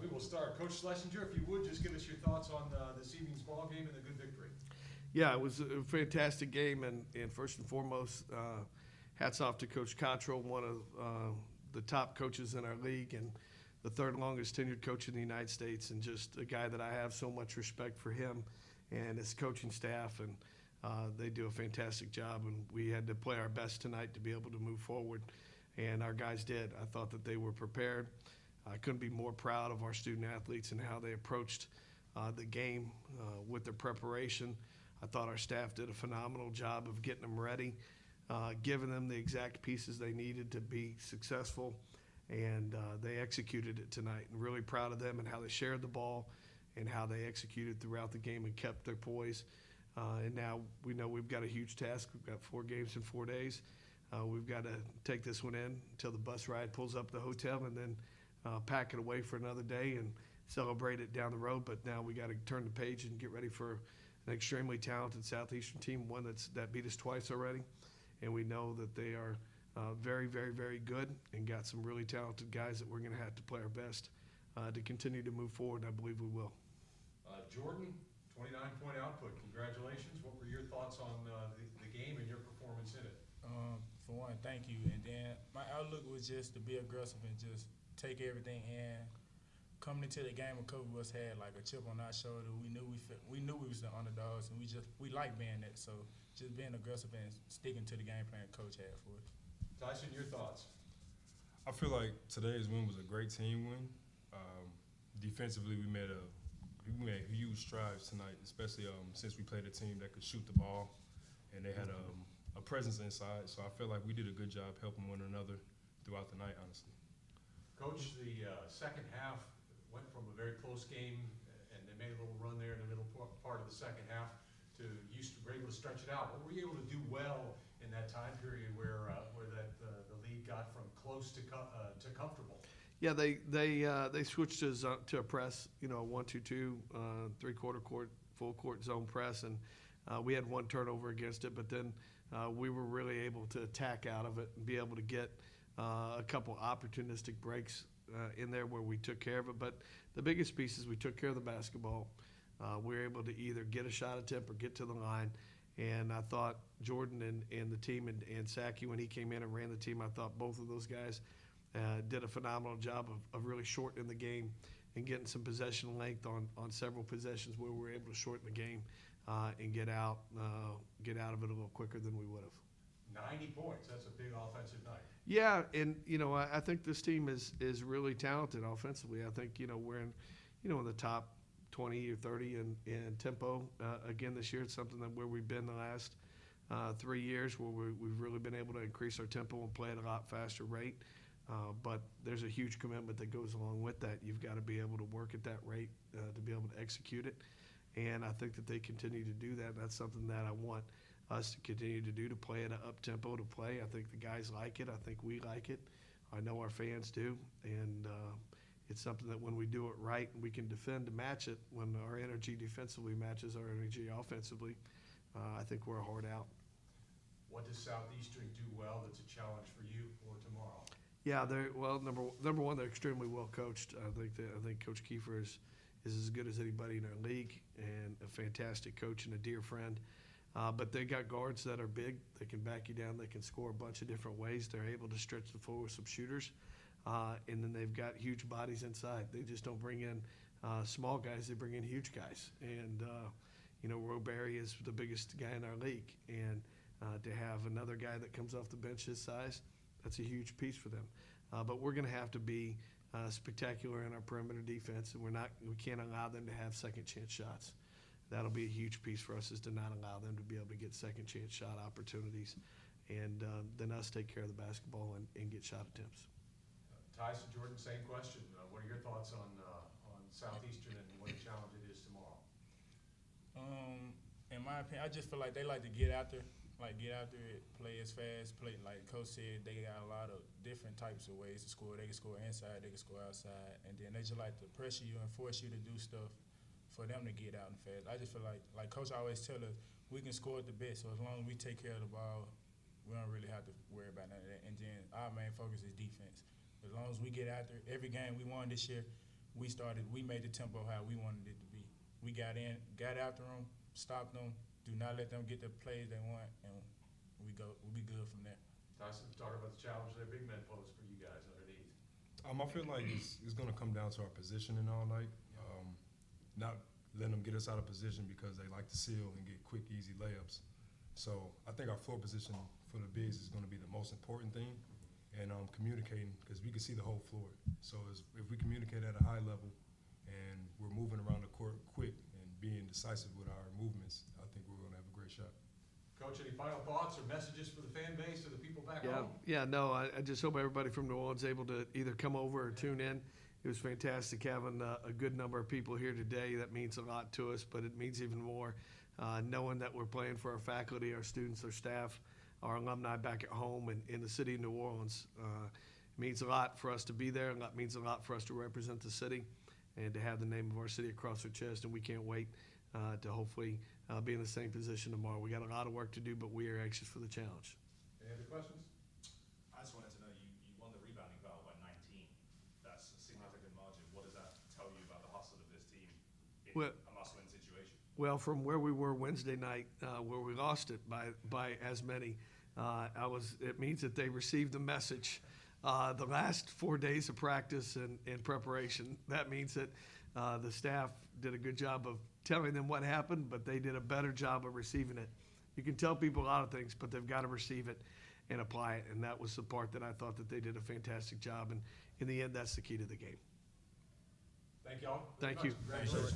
we will start. Coach Schlesinger, if you would, just give us your thoughts on this evening's ball game and the good victory. Yeah, it was a fantastic game, and first and foremost, hats off to Coach Cottrell, one of the top coaches in our league and the third longest tenured coach in the United States, and just a guy that I have so much respect for him and his coaching staff, and they do a fantastic job, and we had to play our best tonight to be able to move forward, and our guys did. I thought that they were prepared. I couldn't be more proud of our student athletes and how they approached the game with their preparation. I thought our staff did a phenomenal job of getting them ready, giving them the exact pieces they needed to be successful, and they executed it tonight. And really proud of them and how they shared the ball and how they executed throughout the game and kept their poise. And now we know we've got a huge task. We've got 4 games in 4 days. We've got to take this one in until the bus ride pulls up the hotel, and then pack it away for another day and celebrate it down the road. But now we got to turn the page and get ready for an extremely talented Southeastern team, one that beat us twice already, and we know that they are very, very, very good and got some really talented guys that we're going to have to play our best to continue to move forward, and I believe we will. Jordan, 29-point output. Congratulations. What were your thoughts on the game and your performance in it? For one, thank you. And then my outlook was just to be aggressive and just take everything in. Coming into the game, a couple of us had like a chip on our shoulder. We knew we was the underdogs, and we like being that. So just being aggressive and sticking to the game plan Coach had for us. Tyson, your thoughts? I feel like today's win was a great team win. Defensively, we made huge strides tonight, especially since we played a team that could shoot the ball, and they had a presence inside. So I feel like we did a good job helping one another throughout the night, honestly. Coach, the second half went from a very close game, and they made a little run there in the middle part of the second half to you were able to stretch it out. What were you able to do well in that time period where the league got from close to comfortable? Yeah, they switched to a press, 1-2-2, 3/4 court, full court zone press, and we had 1 turnover against it. But then we were really able to attack out of it and be able to get a couple opportunistic breaks in there where we took care of it. But the biggest piece is we took care of the basketball. We were able to either get a shot attempt or get to the line. And I thought Jordan and the team and Saki, when he came in and ran the team, I thought both of those guys did a phenomenal job of really shortening the game and getting some possession length on several possessions where we were able to shorten the game and get out of it a little quicker than we would have. 90 points. That's a big offensive night. Yeah, and I think this team is really talented offensively. I think we're in the top 20 or 30 in tempo again this year. It's something where we've been the last 3 years, where we've really been able to increase our tempo and play at a lot faster rate. But there's a huge commitment that goes along with that. You've got to be able to work at that rate to be able to execute it. And I think that they continue to do that. That's something that I want us to continue to do, to play at an up-tempo to play. I think the guys like it. I think we like it. I know our fans do. And it's something that when we do it right and we can defend to match it, when our energy defensively matches our energy offensively, I think we're a hard out. What does Southeastern do well that's a challenge for you for tomorrow? Yeah, number one, they're extremely well coached. I think Coach Kiefer is as good as anybody in our league, and a fantastic coach and a dear friend. But they got guards that are big. They can back you down. They can score a bunch of different ways. They're able to stretch the floor with some shooters. And then they've got huge bodies inside. They just don't bring in small guys. They bring in huge guys. And, Roberry is the biggest guy in our league. And to have another guy that comes off the bench his size, that's a huge piece for them. But we're going to have to be spectacular in our perimeter defense, and we can't allow them to have second chance shots. That'll be a huge piece for us, is to not allow them to be able to get second chance shot opportunities, and then us take care of the basketball and get shot attempts. Tyson, Jordan, same question. What are your thoughts on Southeastern and what a challenge it is tomorrow? In my opinion, I just feel like they like to get out there, play as fast, play like Coach said. They got a lot of different types of ways to score. They can score inside, they can score outside, and then they just like to pressure you and force you to do stuff for them to get out and fast. I just feel like Coach always tell us, we can score at the best, so as long as we take care of the ball, we don't really have to worry about none of that. And then our main focus is defense. As long as we get out there, every game we won this year, we made the tempo how we wanted it to be. We got after them, stopped them, do not let them get the plays they want, and we'll be good from there. Tyson, talk about the challenge their big men pose for you guys underneath. I feel like it's going to come down to our positioning all night. Not letting them get us out of position because they like to seal and get quick, easy layups. So I think our floor position for the bigs is going to be the most important thing, and communicating, because we can see the whole floor. So if we communicate at a high level and we're moving around the court quick and being decisive with our movements, I think we're going to have a great shot. Coach, any final thoughts or messages for the fan base or the people back home? No, I just hope everybody from New Orleans is able to either come over or tune in. It was fantastic having a good number of people here today. That means a lot to us, but it means even more knowing that we're playing for our faculty, our students, our staff, our alumni back at home and in the city of New Orleans. It means a lot for us to be there, and that means a lot for us to represent the city and to have the name of our city across our chest, and we can't wait to hopefully be in the same position tomorrow. We got a lot of work to do, but we are anxious for the challenge. Any other questions? I just wanted to know, you won the rebounding battle by 19. That's a significant margin. What does that tell you about the hustle of this team in a must-win situation? Well, from where we were Wednesday night, where we lost it by as many, it means that they received the message. The last 4 days of practice and preparation, that means that the staff did a good job of telling them what happened, but they did a better job of receiving it. You can tell people a lot of things, but they've got to receive it and apply it, and that was the part that I thought that they did a fantastic job, and in the end, that's the key to the game. Thank y'all. Thank you. Congratulations.